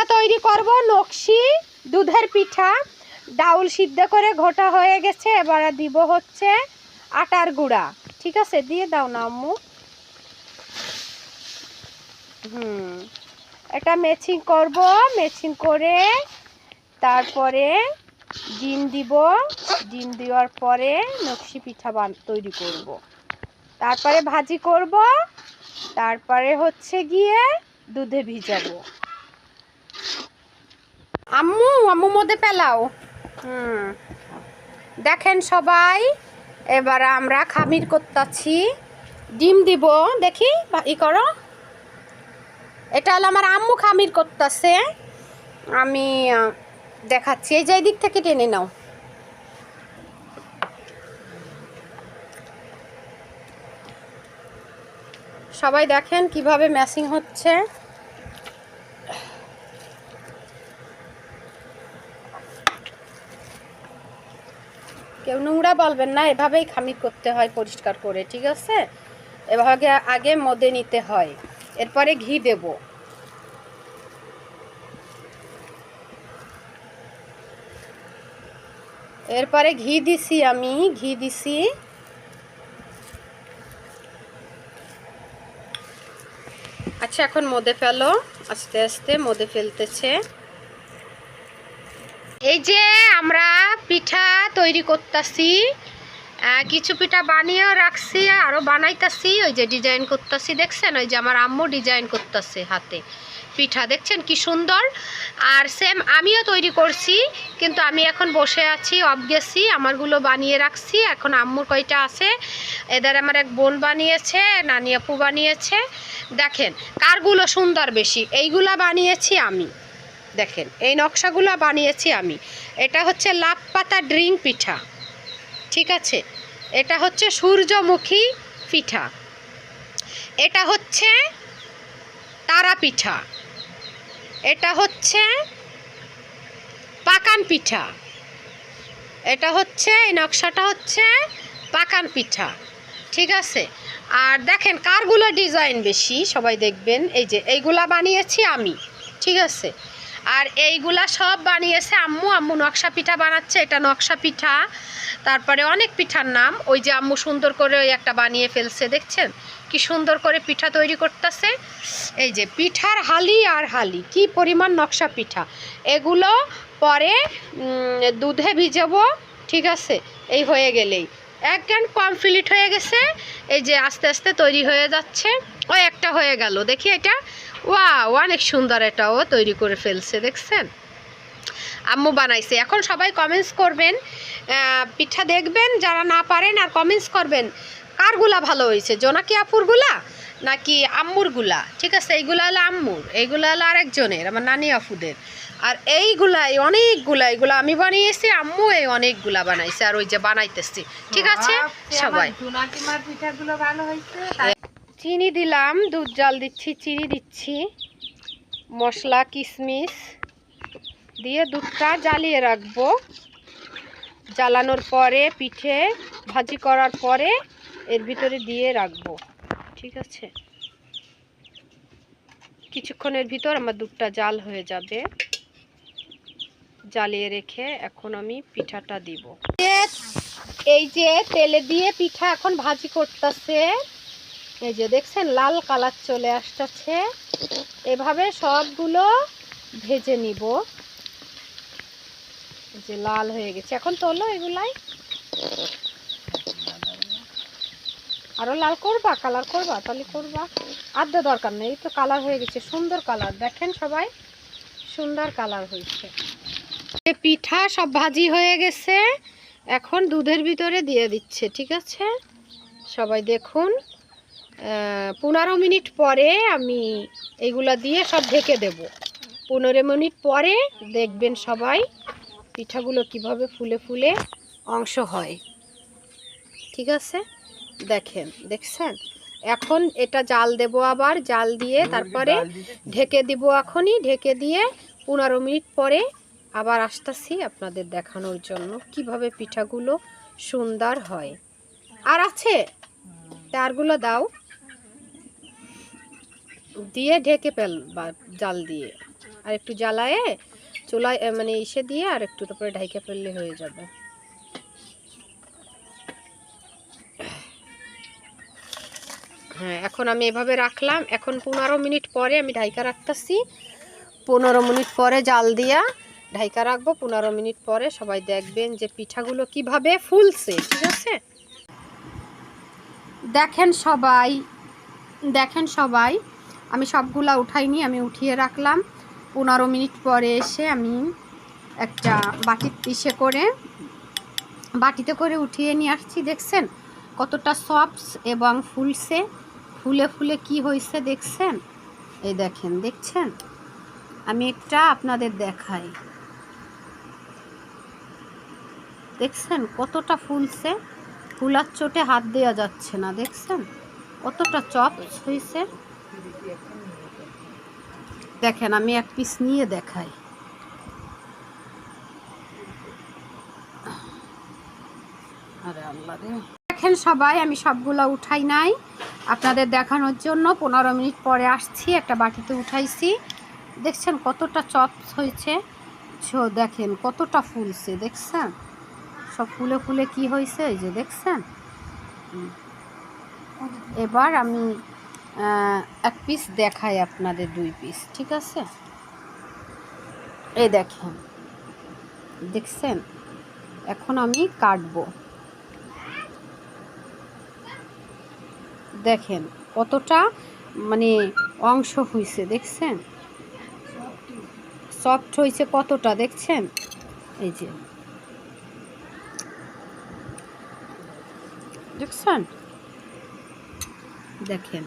পিঠা তৈরি করব, নকশি দুধের পিঠা। ডাউল সিদ্ধ করে ঘোটা হয়ে গেছে, এবারে দিব হচ্ছে আটার গুঁড়া। ঠিক আছে, দিয়ে দাও না আম্মু। এটা মেচিং করব, মেচিং করে তারপরে ডিম দিব। ডিম দেওয়ার পরে নকশি পিঠা তৈরি করব, তারপরে ভাজি করব, তারপরে হচ্ছে গিয়ে দুধে ভিজাবো। আম্মু আম্মু মধ্যে পেলাও। দেখেন সবাই, এবার আমরা খামির করতেছি। ডিম দিব, দেখি ই করো। এটা হলো আমার আম্মু খামির করতেছে, আমি দেখাচ্ছি। এই যে এই দিক থেকে টেনে নাও। সবাই দেখেন কিভাবে ম্যাচিং হচ্ছে। কেউ নোংরা বলবেন না, এভাবেই খামির করতে হয় পরিষ্কার করে। ঠিক আছে, এভাবে আগে মদে নিতে হয়, এরপরে ঘি দেব। এরপরে ঘি দিছি, আমি ঘি দিছি। আচ্ছা, এখন মদে ফেলো, আস্তে আস্তে মদে ফেলতেছে। এই যে আমরা পিঠা তৈরি করতেছি, কিছু পিঠা বানিয়েও রাখছি, আরও বানাইতেছি। ওই যে ডিজাইন করতেছি, দেখছেন? ওই যে আমার আম্মু ডিজাইন করতেছে হাতে পিঠা, দেখছেন কি সুন্দর। আর সেম আমিও তৈরি করছি, কিন্তু আমি এখন বসে আছি, অফ গেছি। আমারগুলো বানিয়ে রাখছি, এখন আম্মুর কয়টা আছে। এদের আমার এক বোন বানিয়েছে, নানি আপু বানিয়েছে। দেখেন কারগুলো সুন্দর বেশি, এইগুলা বানিয়েছি আমি। দেখেন এই নকশাগুলো বানিয়েছি আমি। এটা হচ্ছে লাভ পাতা ড্রিঙ্ক পিঠা। ঠিক আছে, এটা হচ্ছে সূর্যমুখী পিঠা, এটা হচ্ছে তারা পিঠা, এটা হচ্ছে পাকান পিঠা, এটা হচ্ছে এই নকশাটা হচ্ছে পাকান পিঠা। ঠিক আছে, আর দেখেন কারগুলো ডিজাইন বেশি, সবাই দেখবেন। এই যে এইগুলা বানিয়েছি আমি। ঠিক আছে, আর এইগুলা সব বানিয়েছে আম্মু। আম্মু নকশা পিঠা বানাচ্ছে, এটা নকশা পিঠা। তারপরে অনেক পিঠার নাম, ওই যে আম্মু সুন্দর করে ওই একটা বানিয়ে ফেলছে, দেখছেন কি সুন্দর করে পিঠা তৈরি করতেছে। এই যে পিঠার হালি আর হালি, কি পরিমাণ নকশা পিঠা। এগুলো পরে দুধে ভিজাবো। ঠিক আছে, এই হয়ে গেলেই এক গান কমপ্লিট হয়ে গেছে। এই যে আস্তে আস্তে তৈরি হয়ে যাচ্ছে। ওই একটা হয়ে গেল, দেখি এটা। ওয়াও, অনেক সুন্দর, এটাও তৈরি করে ফেলছে, দেখছেন? আম্মু বানাইছে। এখন সবাই কমেন্টস করবেন, পিঠা দেখবেন যারা না পারেন, আর কমেন্টস করবেন কারগুলা ভালো হয়েছে, জোনাকি আপুরগুলা নাকি আম্মুরগুলা। ঠিক আছে, এইগুলা হলো আম্মুর, এইগুলা হলো আরেকজনের, আমার নানি আপুদের। আর এইগুলাই অনেকগুলা, এগুলো আমি বানিয়েছি, আম্মু এই অনেকগুলা বানাইছে, আর ওই যে বানাইতেছি। ঠিক আছে সবাই। চিনি দিলাম, দুধ জাল দিচ্ছি, চিনি দিচ্ছি, মশলা কিশমিশ দিয়ে দুধটা জ্বালিয়ে রাখবো। জ্বালানোর পরে পিঠে ভাজি করার পরে এর ভিতরে দিয়ে রাখবো। ঠিক আছে, কিছুক্ষণের ভিতর আমার দুধটা জাল হয়ে যাবে। জ্বালিয়ে রেখে এখন আমি পিঠাটা দিব। এই যে তেলে দিয়ে পিঠা এখন ভাজি করতেছে। এই যে দেখছেন লাল কালার চলে আসতেছে। এভাবে সবগুলো ভেজে নিব। যে লাল হয়ে গেছে, এখন তোলো এগুলাই। আরো লাল করবা, কালার করবা, তাহলে করবা, আদা দরকার নেই, তো কালার হয়ে গেছে, সুন্দর কালার। দেখেন সবাই, সুন্দর কালার হয়েছে। পিঠা সব ভাজি হয়ে গেছে, এখন দুধের ভিতরে দিয়ে দিচ্ছে। ঠিক আছে, সবাই দেখুন। 15 মিনিট পরে আমি এইগুলা দিয়ে সব ঢেকে দেব। 15 মিনিট পরে দেখবেন সবাই পিঠাগুলো কিভাবে ফুলে ফুলে অংশ হয়। ঠিক আছে, দেখেন, দেখছেন? এখন এটা জাল দেব, আবার জাল দিয়ে তারপরে ঢেকে দিব। এখনই ঢেকে দিয়ে 15 মিনিট পরে আবার আসতেছি আপনাদের দেখানোর জন্য কিভাবে পিঠাগুলো সুন্দর হয়। আর আছে তারগুলো দাও, দিয়ে ঢেকে ফেল বা জাল দিয়ে। আর একটু জ্বালায়ে চুলায় মানে ইসে দিয়ে আর একটু তারপরে ঢাইকা ফেললে হয়ে যাবে। হ্যাঁ, এখন আমি এভাবে রাখলাম। এখন 15 মিনিট পরে আমি ঢাইকা রাখতেছি। 15 মিনিট পরে জাল দিয়া ঢাইকা রাখবো। 15 মিনিট পরে সবাই দেখবেন যে পিঠাগুলো কিভাবে ফুলছে। ঠিক আছে, দেখেন সবাই আমি সবগুলা উঠাইনি, আমি উঠিয়ে রাখলাম। 15 মিনিট পরে এসে আমি একটা বাটিতে করে উঠিয়ে নিয়ে আসছি। দেখছেন কতটা সফট এবং ফুলছে, ফুলে ফুলে কি হয়েছে দেখছেন? এই দেখছেন, আমি একটা আপনাদের দেখাই। দেখছেন কতটা ফুলছে, ফুলার চোটে হাত দেওয়া যাচ্ছে না। দেখছেন কতটা চপ হয়েছে। দেখেন আমি এক পিস নিয়ে দেখাই। আরে আল্লাহ রে, দেখেন সবাই আমি সবগুলা উঠাই নাই আপনাদের দেখানোর জন্য। 15 মিনিট পরে আসছি, একটা বাটিতে উঠাইছি। দেখছেন কতটা চপ হয়েছে, দেখেন কতটা ফুলছে। দেখছেন সব ফুলে ফুলে কি হয়েছে, এই যে দেখছেন। এবার আমি এক পিস দেখাই আপনাদের, 2 পিস। ঠিক আছে, এই দেখছেন এখন আমি কাটবো। দেখেন কতটা মানে অংশ হয়েছে, দেখছেন সফট হয়েছে কতটা। দেখছেন এই যে দেখছেন, দেখেন